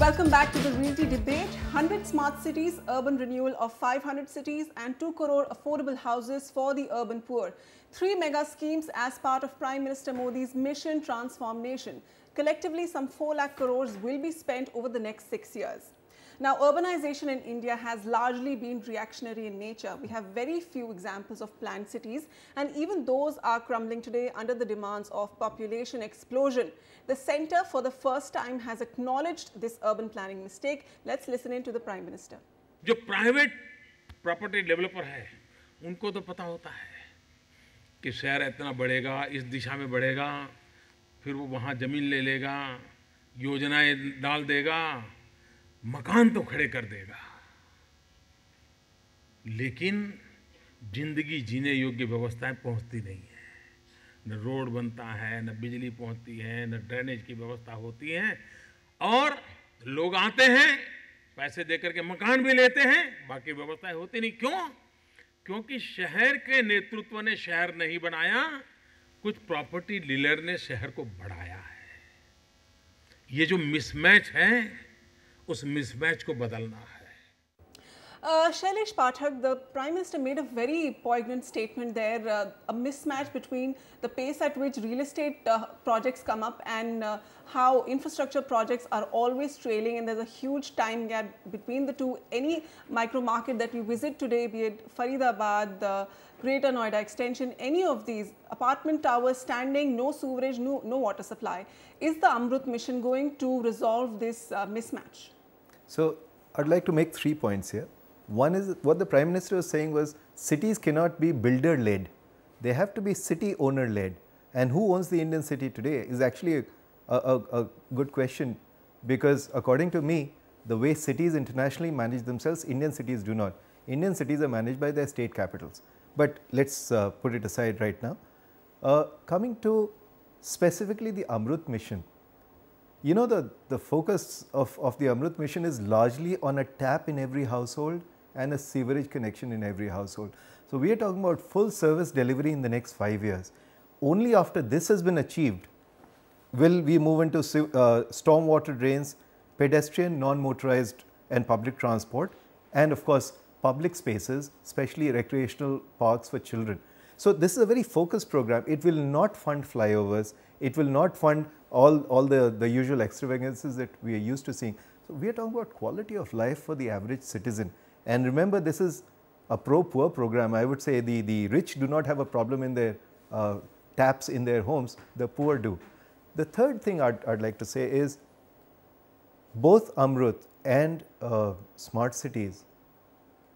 Welcome back to the Realty Debate. 100 smart cities, urban renewal of 500 cities and 2 crore affordable houses for the urban poor. 3 mega schemes as part of Prime Minister Modi's mission Transform Nation. Collectively, some 4 lakh crores will be spent over the next 6 years. Now, urbanization in India has largely been reactionary in nature. We have very few examples of planned cities, and even those are crumbling today under the demands of population explosion. The centre for the first time has acknowledged this urban planning mistake. Let's listen in to the Prime Minister. जो private property developer है उनको तो पता होता है कि शहर इतना बढ़ेगा, इस दिशा में बढ़ेगा, फिर वो वहाँ ज़मीन ले लेगा, योजनाएं डाल देगा, मकान तो खड़े कर देगा, लेकिन जिंदगी जीने योग्य व्यवस्थाएं पहुंचती नहीं है। न रोड बनता है, न बिजली पहुंचती है, न ड्रेनेज की व्यवस्था होती है, और लोग आते हैं पैसे देकर के मकान भी लेते हैं, बाकी व्यवस्थाएं होती नहीं। क्यों? क्योंकि शहर के नेतृत्व ने शहर नहीं बनाया, कुछ प्रॉपर्टी डीलर ने शहर को बढ़ाया है। ये जो मिसमैच है, उस मिसमैच को बदलना है। Shailesh Pathak, the Prime Minister made a very poignant statement there, a mismatch between the pace at which real estate projects come up and how infrastructure projects are always trailing, and there's a huge time gap between the two. Any micro market that we visit today, be it Faridabad, the Greater Noida extension, any of these apartment towers standing, no sewerage, no water supply. Is the AMRUT mission going to resolve this mismatch? So, I'd like to make 3 points here. One is what the Prime Minister was saying was cities cannot be builder led, they have to be city owner led. And who owns the Indian city today is actually a good question, because according to me, the way cities internationally manage themselves, Indian cities do not. Indian cities are managed by their state capitals. But let's put it aside right now. Coming to specifically the AMRUT mission, you know, the focus of the AMRUT mission is largely on a tap in every household and a sewerage connection in every household. So, we are talking about full service delivery in the next 5 years. Only after this has been achieved will we move into stormwater drains, pedestrian, non-motorized and public transport, and of course, public spaces, especially recreational parks for children. So, this is a very focused program. It will not fund flyovers, it will not fund all the usual extravagances that we are used to seeing. So, we are talking about quality of life for the average citizen. And remember, this is a pro-poor program. I would say the rich do not have a problem in their taps in their homes, the poor do. The third thing I'd like to say is both AMRUT and smart cities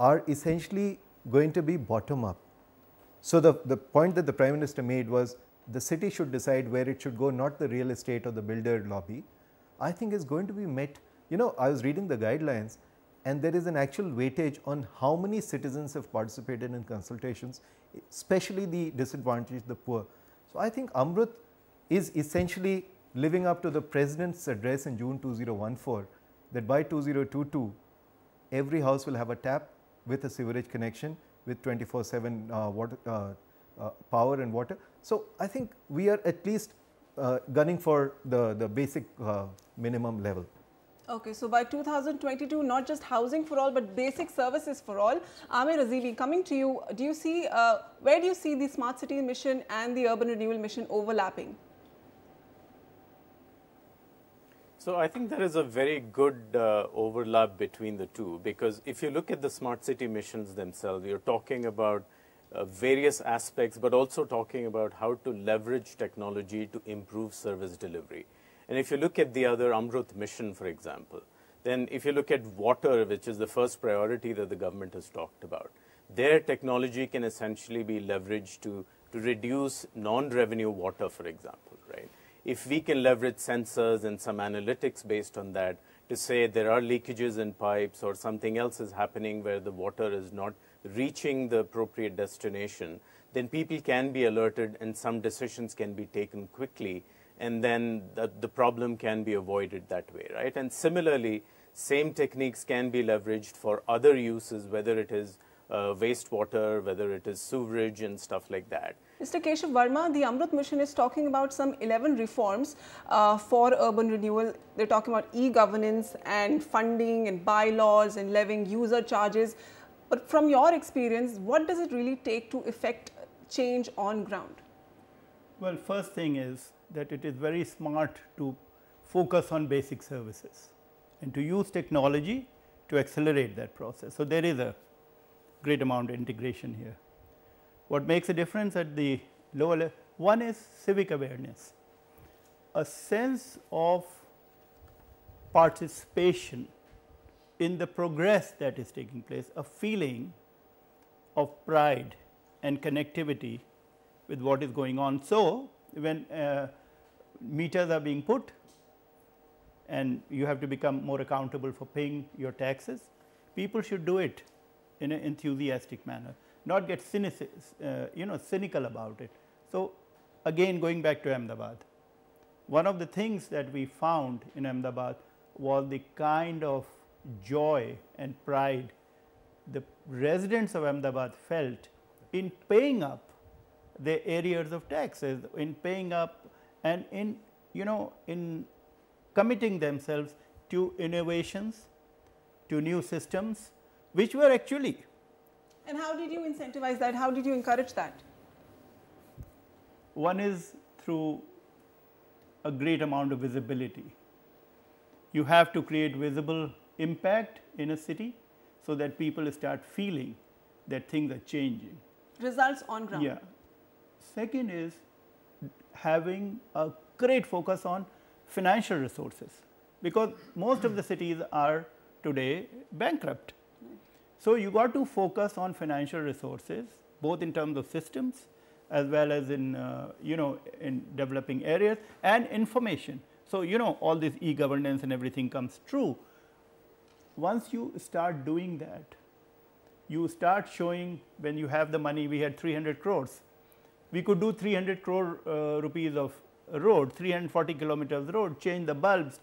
are essentially going to be bottom up. So, the point that the Prime Minister made was the city should decide where it should go, not the real estate or the builder lobby. I think is going to be met. You know, I was reading the guidelines and there is an actual weightage on how many citizens have participated in consultations, especially the disadvantaged, the poor. So, I think AMRUT is essentially living up to the President's address in June 2014 that by 2022, every house will have a tap with a sewerage connection with 24/7 power and water. So, I think we are at least gunning for the basic minimum level. Okay, so by 2022, not just housing for all, but basic services for all. Amir Azili, coming to you, do you see, where do you see the Smart City mission and the Urban Renewal mission overlapping? So, I think there is a very good overlap between the two, because if you look at the Smart City missions themselves, you are talking about various aspects, but also talking about how to leverage technology to improve service delivery. And if you look at the other AMRUT mission, for example, then if you look at water, which is the first priority that the government has talked about, their technology can essentially be leveraged to reduce non-revenue water, for example, right? If we can leverage sensors and some analytics based on that to say there are leakages in pipes or something else is happening where the water is not reaching the appropriate destination, then people can be alerted and some decisions can be taken quickly, and then the problem can be avoided that way, right? And similarly, same techniques can be leveraged for other uses, whether it is wastewater, whether it is sewerage and stuff like that. Mr. Keshav Verma, the Amrut mission is talking about some 11 reforms for urban renewal. They're talking about e-governance and funding and bylaws and levying user charges. But from your experience, what does it really take to effect change on ground? Well, first thing is that it is very smart to focus on basic services and to use technology to accelerate that process. So, there is a great amount of integration here. What makes a difference at the lower level? One is civic awareness, a sense of participation in the progress that is taking place, a feeling of pride and connectivity with what is going on. So, when meters are being put and you have to become more accountable for paying your taxes, people should do it in an enthusiastic manner, not get cynical about it. So, again going back to Ahmedabad, one of the things that we found in Ahmedabad was the kind of joy and pride the residents of Ahmedabad felt in paying up their arrears of taxes, in paying up and in in committing themselves to innovations, to new systems, which were actually. And how did you incentivize that? How did you encourage that? One is through a great amount of visibility. You have to create visible impact in a city so that people start feeling that things are changing. Results on ground. Yeah. Second is having a great focus on financial resources, because most of the cities are today bankrupt. So, you got to focus on financial resources both in terms of systems as well as in in developing areas and information. So, all this e-governance and everything comes true. Once you start doing that, you start showing, when you have the money, we had 300 crores. We could do 300 crore rupees of road, 340 kilometers road, change the bulbs,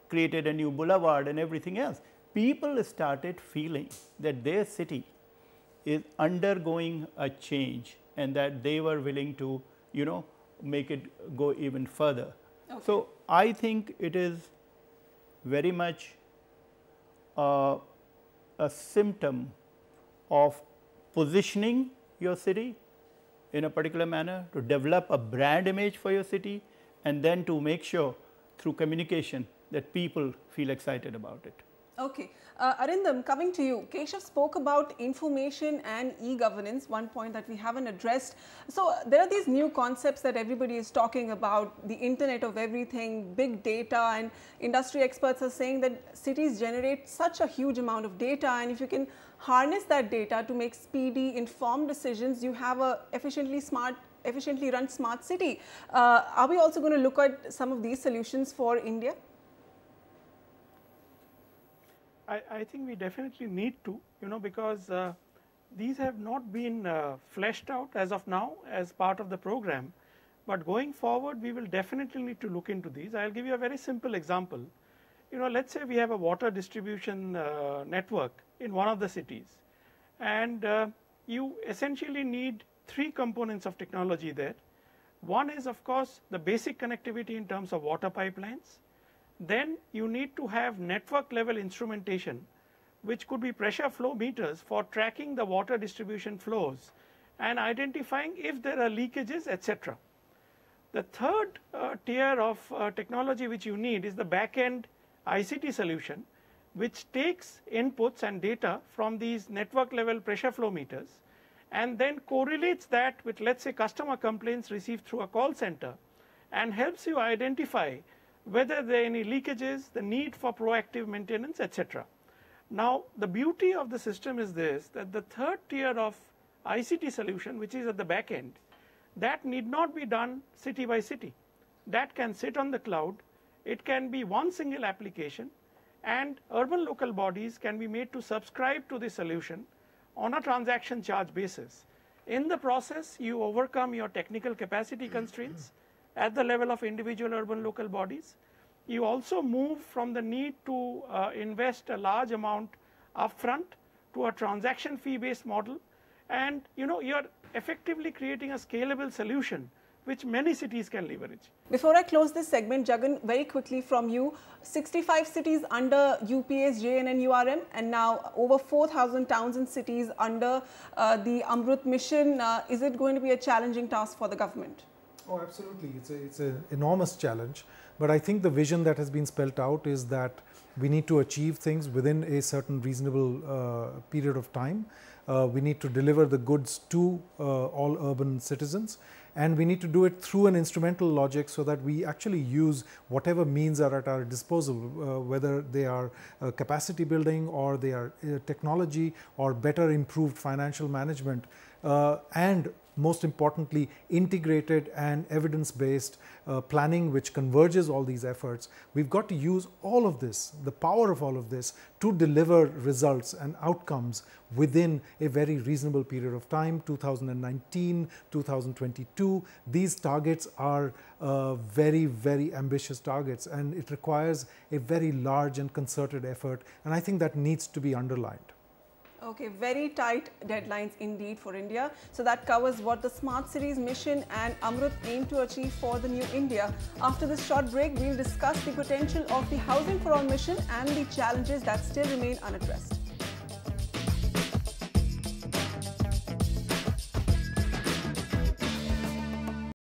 created a new boulevard and everything else. People started feeling that their city is undergoing a change and that they were willing to make it go even further. Okay. So, I think it is very much a symptom of positioning your city in a particular manner, to develop a brand image for your city, and then to make sure through communication that people feel excited about it. Okay. Arindam, coming to you, Keshav spoke about information and e-governance, one point that we haven't addressed. So, there are these new concepts that everybody is talking about, the internet of everything, big data, and industry experts are saying that cities generate such a huge amount of data, and if you can harness that data to make speedy, informed decisions, you have a efficiently run smart city. Are we also going to look at some of these solutions for India? I think we definitely need to, because these have not been fleshed out as of now as part of the program, but going forward we will definitely need to look into these. I will give you a very simple example. Let us say we have a water distribution network in one of the cities, and you essentially need 3 components of technology there. One is, of course, the basic connectivity in terms of water pipelines. Then you need to have network level instrumentation, which could be pressure flow meters for tracking the water distribution flows and identifying if there are leakages, etc. The third tier of technology which you need is the back end ICT solution, which takes inputs and data from these network level pressure flow meters and then correlates that with, let's say, customer complaints received through a call center and helps you identify whether there are any leakages, the need for proactive maintenance, etc. Now, the beauty of the system is this, that the third tier of ICT solution, which is at the back end, that need not be done city by city. That can sit on the cloud, it can be one single application, and urban local bodies can be made to subscribe to the solution on a transaction charge basis. In the process, you overcome your technical capacity constraints at the level of individual urban local bodies. You also move from the need to invest a large amount upfront to a transaction fee based model, and you are effectively creating a scalable solution which many cities can leverage. Before I close this segment, Jagan, very quickly from you, 65 cities under UPA's JNNURM, and now over 4,000 towns and cities under the AMRUT mission. Is it going to be a challenging task for the government? Oh, absolutely. It's an enormous challenge. But I think the vision that has been spelled out is that we need to achieve things within a certain reasonable period of time. We need to deliver the goods to all urban citizens, and we need to do it through an instrumental logic so that we actually use whatever means are at our disposal, whether they are capacity building or they are technology or better improved financial management, and most importantly, integrated and evidence-based planning which converges all these efforts. We've got to use all of this, the power of all of this, to deliver results and outcomes within a very reasonable period of time, 2019, 2022. These targets are very, very ambitious targets, and it requires a very large and concerted effort, and I think that needs to be underlined. Okay, very tight deadlines indeed for India. So that covers what the Smart Cities mission and AMRUT aim to achieve for the new India. After this short break, we'll discuss the potential of the Housing for All mission and the challenges that still remain unaddressed.